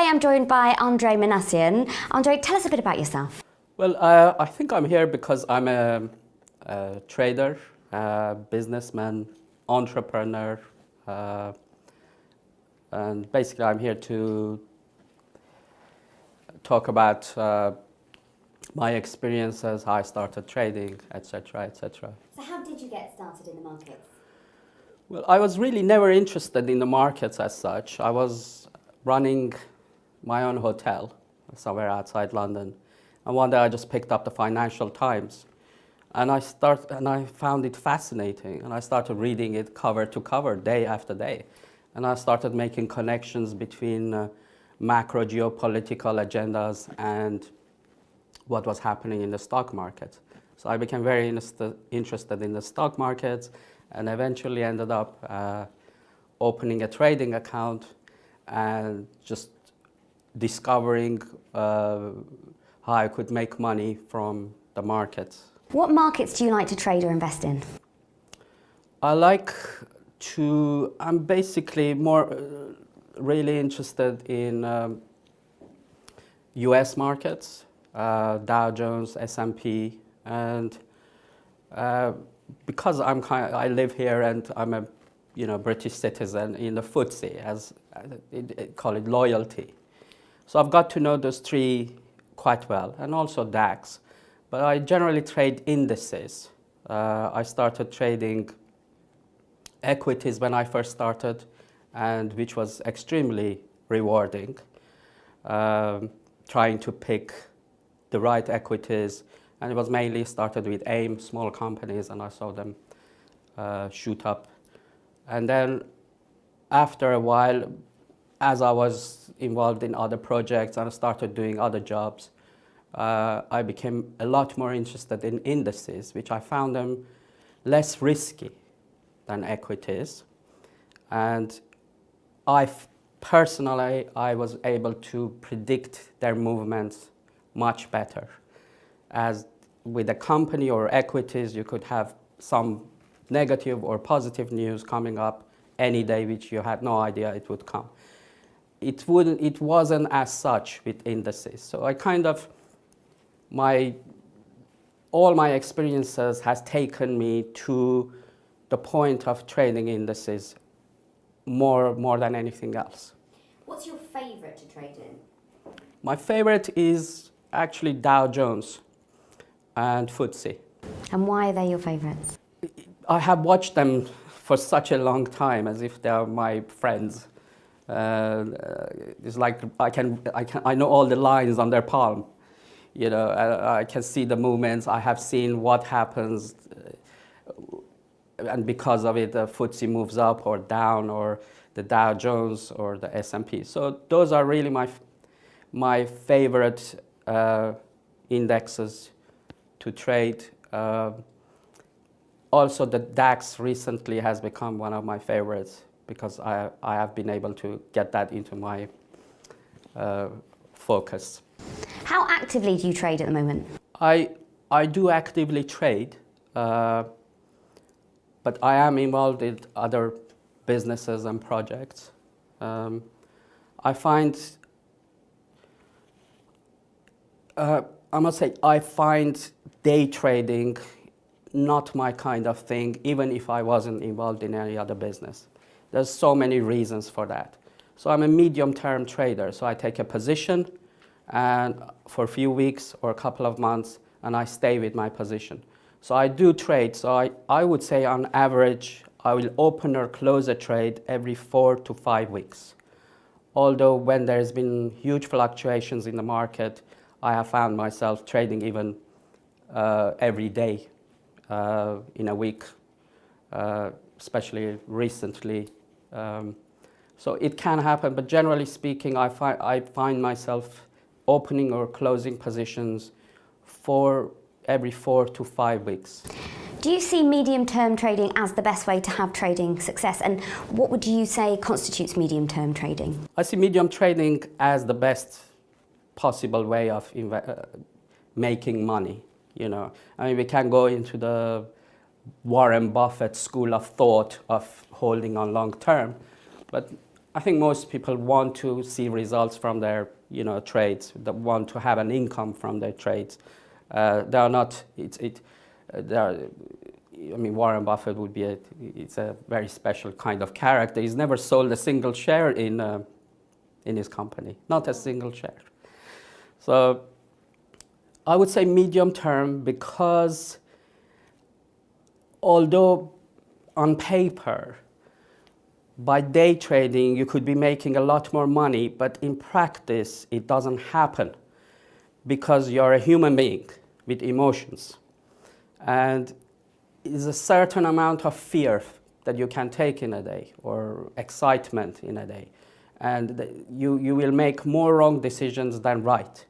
Today I'm joined by Andre Minassian. Andre, tell us a bit about yourself. Well, I think I'm here because I'm a trader, businessman, entrepreneur, and basically I'm here to talk about my experiences, how I started trading, etc., etc. So how did you get started in the markets? Well, I was really never interested in the markets as such. I was running my own hotel somewhere outside London. And one day I just picked up the Financial Times and I found it fascinating, and I started reading it cover to cover, day after day. And I started making connections between macro geopolitical agendas and what was happening in the stock market. So I became very interested in the stock markets and eventually ended up opening a trading account and just discovering how I could make money from the markets. What markets do you like to trade or invest in? I'm basically more really interested in US markets, Dow Jones, S&P, and because I live here and I'm a British citizen, in the FTSE, as call it loyalty. So I've got to know those three quite well, and also DAX. But I generally trade indices. I started trading equities when I first started, and which was extremely rewarding. Trying to pick the right equities, and it was mainly started with AIM, small companies, and I saw them shoot up. And then after a while, as I was involved in other projects and I started doing other jobs, I became a lot more interested in indices, which I found them less risky than equities. And personally, I was able to predict their movements much better. As with a company or equities, you could have some negative or positive news coming up any day, which you had no idea it would come. It wasn't as such with indices. So all my experiences has taken me to the point of trading indices more than anything else. What's your favorite to trade in? My favorite is actually Dow Jones and FTSE. And why are they your favorites? I have watched them for such a long time, as if they are my friends. It's like I know all the lines on their palm. I can see the movements. I have seen what happens, and because of it, the FTSE moves up or down, or the Dow Jones or the S&P. So those are really my favorite indexes to trade. Also, the DAX recently has become one of my favorites because I have been able to get that into my focus. How actively do you trade at the moment? I do actively trade, but I am involved in other businesses and projects. I find day trading not my kind of thing, even if I wasn't involved in any other business. There's so many reasons for that. So I'm a medium-term trader, so I take a position and for a few weeks or a couple of months, and I stay with my position. So I do trade, so I would say on average, I will open or close a trade every 4 to 5 weeks. Although when there's been huge fluctuations in the market, I have found myself trading even every day in a week, especially recently. So it can happen, but generally speaking, I find myself opening or closing positions for every 4 to 5 weeks. Do you see medium-term trading as the best way to have trading success? And what would you say constitutes medium-term trading? I see medium trading as the best possible way of making money. We can go into the Warren Buffett school of thought of holding on long term, but I think most people want to see results from their trades. They want to have an income from their trades. They are not. Warren Buffett would be it's a very special kind of character. He's never sold a single share in his company, not a single share. So I would say medium term, because although on paper, by day trading, you could be making a lot more money, but in practice, it doesn't happen because you're a human being with emotions. And it's a certain amount of fear that you can take in a day, or excitement in a day. And you will make more wrong decisions than right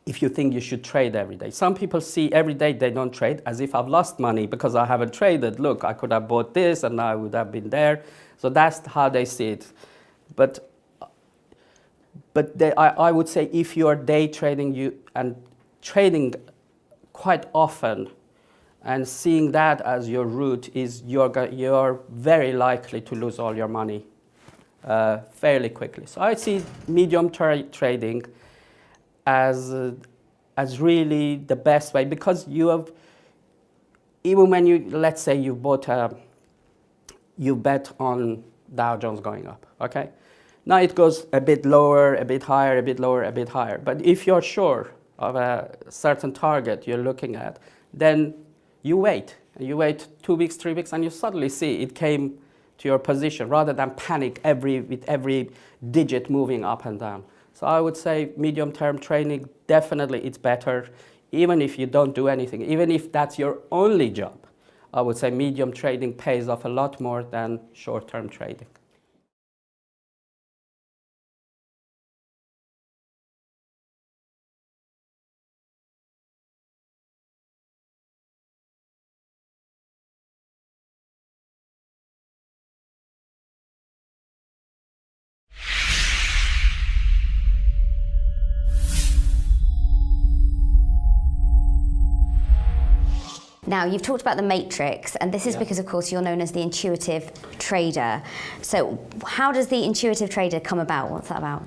if you think you should trade every day. Some people see every day they don't trade as if I've lost money because I haven't traded. Look, I could have bought this and I would have been there. So that's how they see it. But I would say if you are day trading and trading quite often and seeing that as your route, you're very likely to lose all your money fairly quickly. So I see medium trading as really the best way, because even when let's say you bet on Dow Jones going up, okay? Now it goes a bit lower, a bit higher, a bit lower, a bit higher. But if you're sure of a certain target you're looking at, then you wait. You wait 2 weeks, 3 weeks, and you suddenly see it came to your position, rather than panic with every digit moving up and down. So I would say medium-term trading, definitely it's better, even if you don't do anything. Even if that's your only job, I would say medium trading pays off a lot more than short-term trading. Now, you've talked about the matrix, and this is because, of course, you're known as the intuitive trader. So how does the intuitive trader come about? What's that about?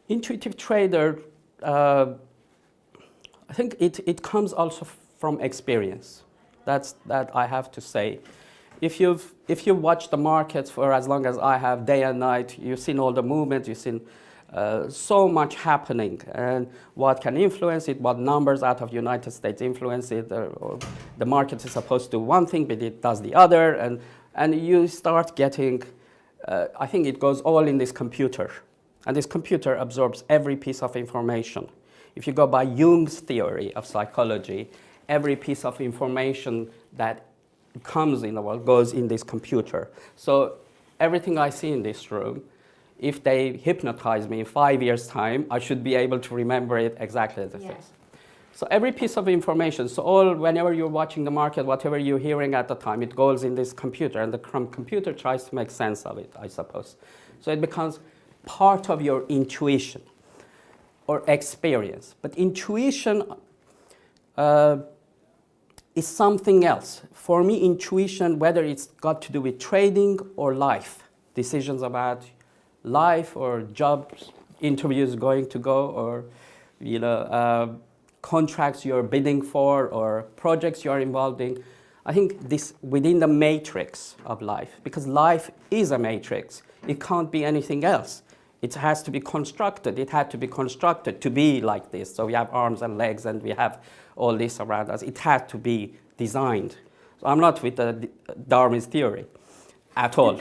Intuitive trader, I think it comes also from experience. That I have to say. If you've watched the markets for as long as I have, day and night, you've seen all the movements, you've seen so much happening, and what can influence it, what numbers out of the United States influence it, or the market is supposed to do one thing, but it does the other, and you start getting, I think it goes all in this computer, and this computer absorbs every piece of information. If you go by Jung's theory of psychology, every piece of information that comes in the world goes in this computer. So everything I see in this room, if they hypnotize me in 5 years' time, I should be able to remember it exactly as it is. So every piece of information, whenever you're watching the market, whatever you're hearing at the time, it goes in this computer, and the computer tries to make sense of it, I suppose. So it becomes part of your intuition or experience. But intuition is something else. For me, intuition, whether it's got to do with trading or life, decisions about life or job interviews going to go, or contracts you're bidding for, or projects you're involved in. I think this within the matrix of life, because life is a matrix. It can't be anything else. It has to be constructed. It had to be constructed to be like this. So we have arms and legs, and we have all this around us. It had to be designed. So I'm not with the Darwin's theory at all.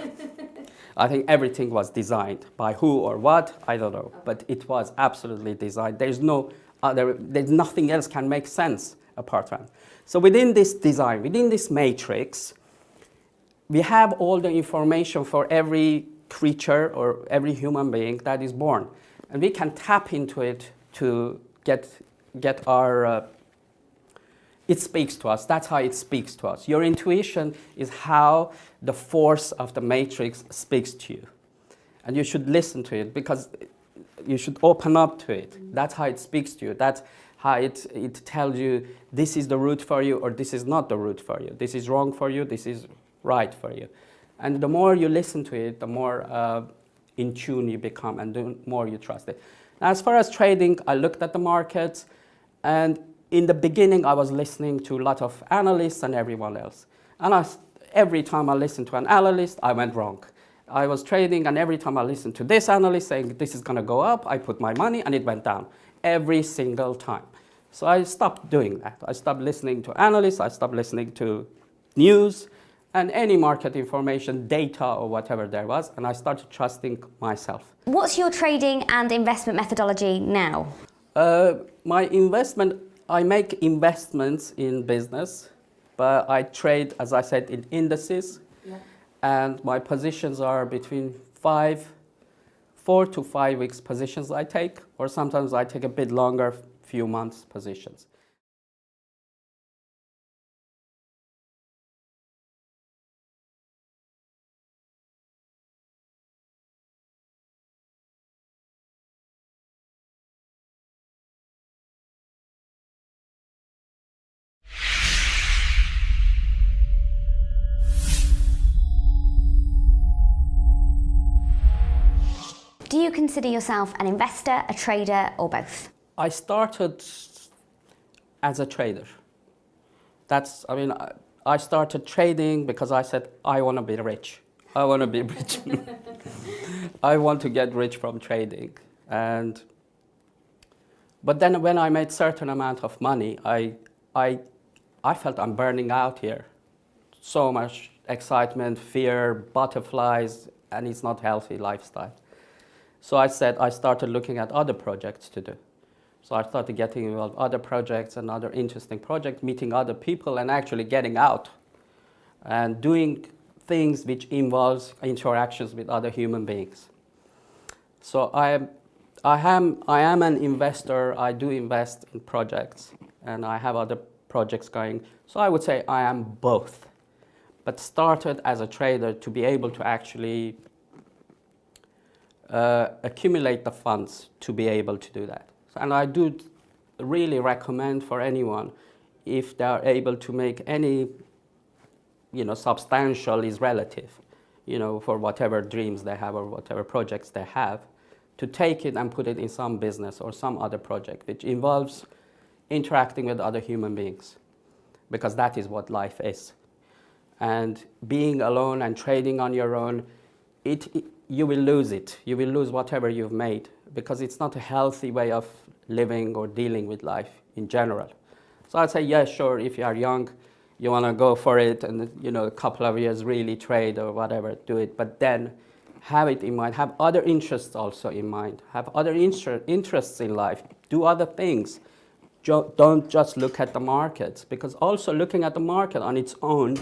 I think everything was designed. By who or what, I don't know. But it was absolutely designed. There's nothing else can make sense apart from it. So within this design, within this matrix, we have all the information for every creature or every human being that is born. And we can tap into it to get our... it speaks to us. That's how it speaks to us. Your intuition is how the force of the matrix speaks to you. And you should listen to it, because you should open up to it. That's how it speaks to you. That's how it tells you this is the route for you, or this is not the route for you. This is wrong for you, this is right for you. And the more you listen to it, the more in tune you become and the more you trust it. Now, as far as trading, I looked at the markets, and in the beginning I was listening to a lot of analysts and everyone else. And every time I listened to an analyst, I went wrong. I was trading, and every time I listened to this analyst saying this is going to go up, I put my money and it went down every single time. So I stopped doing that. I stopped listening to analysts, I stopped listening to news and any market information, data or whatever there was, and I started trusting myself. What's your trading and investment methodology now? My investment, I make investments in business, but I trade, as I said, in indices. Yeah. And my positions are between 4 to 5 weeks positions I take, or sometimes I take a bit longer, few months positions. Do you consider yourself an investor, a trader, or both? I started as a trader. I started trading because I said, I want to be rich. I want to be rich. I want to get rich from trading. But then when I made certain amount of money, I felt I'm burning out here. So much excitement, fear, butterflies, and it's not healthy lifestyle. So I started looking at other projects to do. So I started getting involved in other projects and other interesting projects, meeting other people and actually getting out and doing things which involves interactions with other human beings. So I am an investor. I do invest in projects and I have other projects going. So I would say I am both, but started as a trader to be able to actually accumulate the funds to be able to do that. And I do really recommend for anyone, if they are able to make any, substantial is relative, for whatever dreams they have or whatever projects they have, to take it and put it in some business or some other project which involves interacting with other human beings, because that is what life is. And being alone and trading on your own, you will lose it. You will lose whatever you've made, because it's not a healthy way of living or dealing with life in general. So I'd say, yeah, sure, if you are young, you want to go for it and, a couple of years really trade or whatever, do it. But then have it in mind, have other interests also in mind, have other interests in life, do other things. Don't just look at the markets, because also looking at the market on its own,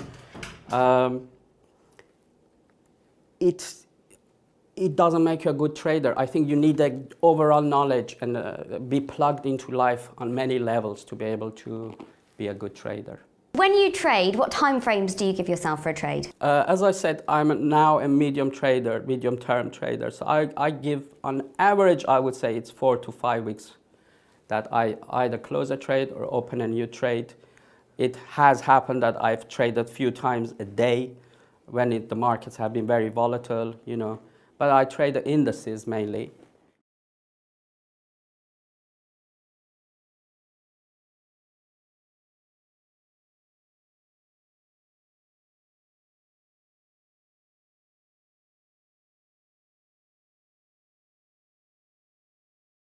it doesn't make you a good trader. I think you need the overall knowledge and be plugged into life on many levels to be able to be a good trader. When you trade, what time frames do you give yourself for a trade? As I said, I'm now a medium-term trader. So I give, on average, I would say it's 4 to 5 weeks that I either close a trade or open a new trade. It has happened that I've traded a few times a day when the markets have been very volatile, But I trade the indices mainly.